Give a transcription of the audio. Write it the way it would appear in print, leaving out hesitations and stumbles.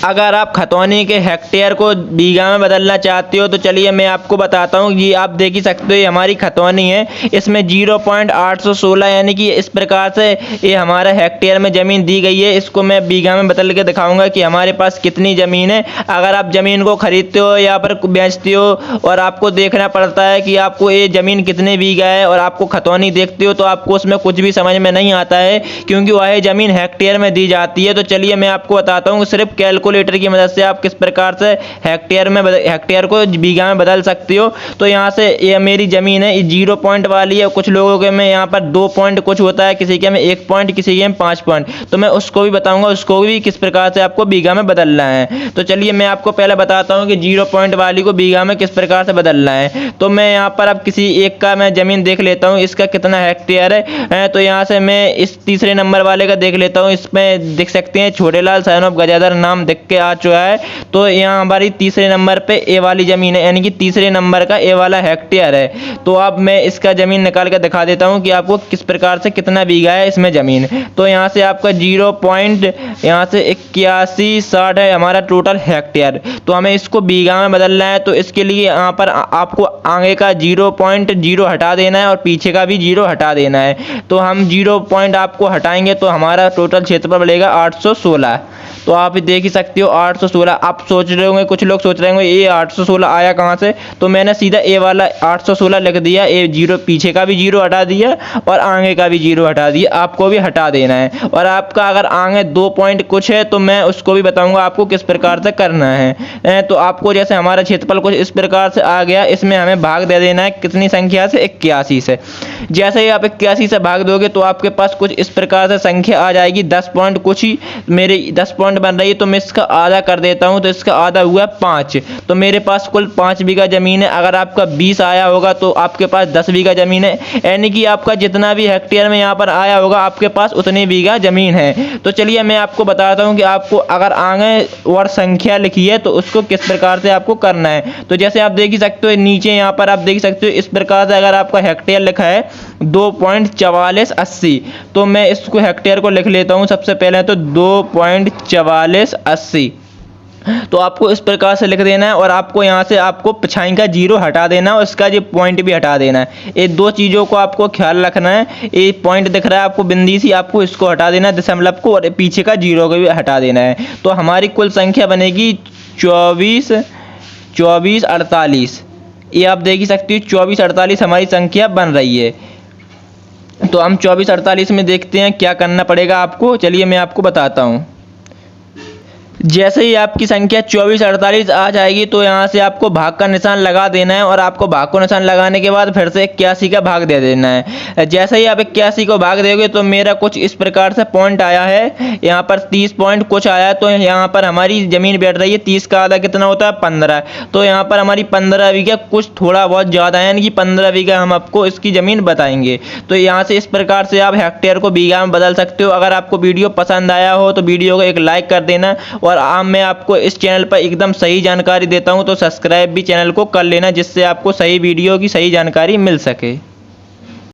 अगर आप खतौनी के हेक्टेयर को बीघा में बदलना चाहते हो तो चलिए मैं आपको बताता हूँ। ये आप देख ही सकते हो, ये हमारी खतौनी है, इसमें 0.816 यानी कि इस प्रकार से ये हमारा हेक्टेयर में ज़मीन दी गई है। इसको मैं बीघा में बदल के दिखाऊंगा कि हमारे पास कितनी ज़मीन है। अगर आप ज़मीन को खरीदते हो या पर बेचते हो और आपको देखना पड़ता है कि आपको ये ज़मीन कितने बीघा है और आपको खतौनी देखते हो तो आपको उसमें कुछ भी समझ में नहीं आता है, क्योंकि वह ज़मीन हेक्टेयर में दी जाती है। तो चलिए मैं आपको बताता हूँ सिर्फ कैलकुलेटर की मदद से आप किस प्रकार से हेक्टेयर को बीघा में बदल सकते हो। तो यहाँ से ये मेरी ज़मीन है, ये 0 पॉइंट वाली है। कुछ लोगों के में यहाँ पर 2 पॉइंट कुछ होता है, किसी के में 1 पॉइंट, किसी के में 5 पॉइंट। तो मैं उसको भी बताऊंगा, उसको भी किस प्रकार से आपको बीघा में बदलना है। तो चलिए मैं आपको पहले बताता हूँ कि 0 पॉइंट वाली को बीघा में किस प्रकार से बदलना है। तो मैं यहाँ पर अब किसी एक का मैं ज़मीन देख लेता हूँ, इसका कितना हेक्टेयर है। तो यहाँ से मैं इस तीसरे नंबर वाले का देख लेता हूँ। इसमें देख सकते हैं छोटेलाल सन ऑफ गजाधर नाम दिख के आ चुका है। तो यहाँ हमारी तीसरे नंबर पे ए वाली ज़मीन है, यानी कि तीसरे नंबर का ए वाला हेक्टेयर है। तो अब मैं इसका ज़मीन निकाल कर दिखा देता हूँ कि आपको किस प्रकार से कितना बीघा है इसमें ज़मीन। तो यहाँ से आपका 0 पॉइंट यहाँ से 8160 है हमारा टोटल हेक्टेयर। तो हमें इसको बीघा में बदलना है। तो इसके लिए यहाँ पर आपको आगे का 0.0 हटा देना है और पीछे का भी 0 हटा देना है। तो हम 0 पॉइंट आपको हटाएंगे तो हमारा टोटल क्षेत्रफल बनेगा 816। तो आप देख ही सकते हो 816। आप सोच रहे होंगे, कुछ लोग सोच रहे होंगे ये 816 आया कहाँ से, तो मैंने सीधा ए वाला 816 लिख दिया। ए 0 पीछे का भी 0 हटा दिया और आगे का भी 0 हटा दिया। आपको भी हटा देना है। और आपका अगर आगे 2 पॉइंट कुछ है तो मैं उसको भी बताऊंगा आपको किस प्रकार से करना है। तो आपको जैसे हमारा क्षेत्रफल कुछ इस प्रकार से आ गया, इसमें हमें भाग दे देना है कितनी संख्या से, 81 से। जैसे ही आप 81 से भाग दोगे तो आपके पास कुछ इस प्रकार से संख्या आ जाएगी 10 पॉइंट कुछ ही। मेरे 10 पॉइंट बन रही है तो मैं इसका आधा कर देता हूं। तो इसका आधा हुआ 5। तो मेरे पास कुल 5 बीघा जमीन है। अगर आपका 20 आया होगा तो आपके पास 10 बीघा जमीन है, यानी कि आपका जितना भी हेक्टेयर में यहाँ पर आया होगा आपके पास उतने बीघा जमीन है। तो चलिए मैं आपको बताता हूँ कि आपको अगर आगे और संख्या लिखी है तो उसको किस प्रकार से आपको करना है। तो जैसे आप देख ही सकते हो नीचे यहाँ पर आप देख सकते हो इस प्रकार से अगर आपका हेक्टेयर लिखा है 2.4480, तो मैं इसको हेक्टेयर को लिख लेता हूँ सबसे पहले। तो 2.4480 तो आपको इस प्रकार से लिख देना है। और आपको यहाँ से आपको पिछाई का 0 हटा देना है और इसका ये पॉइंट भी हटा देना है। ये दो चीज़ों को आपको ख्याल रखना है। ये पॉइंट दिख रहा है आपको बिंदी सी, आपको इसको हटा देना है दशमलव को, और पीछे का 0 को भी हटा देना है। तो हमारी कुल संख्या बनेगी 2448। ये आप देख ही सकते हो 2448 हमारी संख्या बन रही है। तो हम 2448 में देखते हैं क्या करना पड़ेगा आपको। चलिए मैं आपको बताता हूँ। जैसे ही आपकी संख्या 2448 आ जाएगी तो यहाँ से आपको भाग का निशान लगा देना है। और आपको भाग को निशान लगाने के बाद फिर से 81 का भाग दे देना है। जैसे ही आप 81 को भाग दोगे तो मेरा कुछ इस प्रकार से पॉइंट आया है, यहाँ पर 30 पॉइंट कुछ आया है। तो यहाँ पर हमारी ज़मीन बैठ रही है, 30 का आधा कितना होता है 15। तो यहाँ पर हमारी 15 बीघा कुछ थोड़ा बहुत ज़्यादा है, यानी कि 15 बीघा हम आपको इसकी ज़मीन बताएंगे। तो यहाँ से इस प्रकार से आप हेक्टेयर को बीघा में बदल सकते हो। अगर आपको वीडियो पसंद आया हो तो वीडियो को एक लाइक कर देना। और मैं आपको इस चैनल पर एकदम सही जानकारी देता हूं, तो सब्सक्राइब भी चैनल को कर लेना, जिससे आपको सही वीडियो की सही जानकारी मिल सके।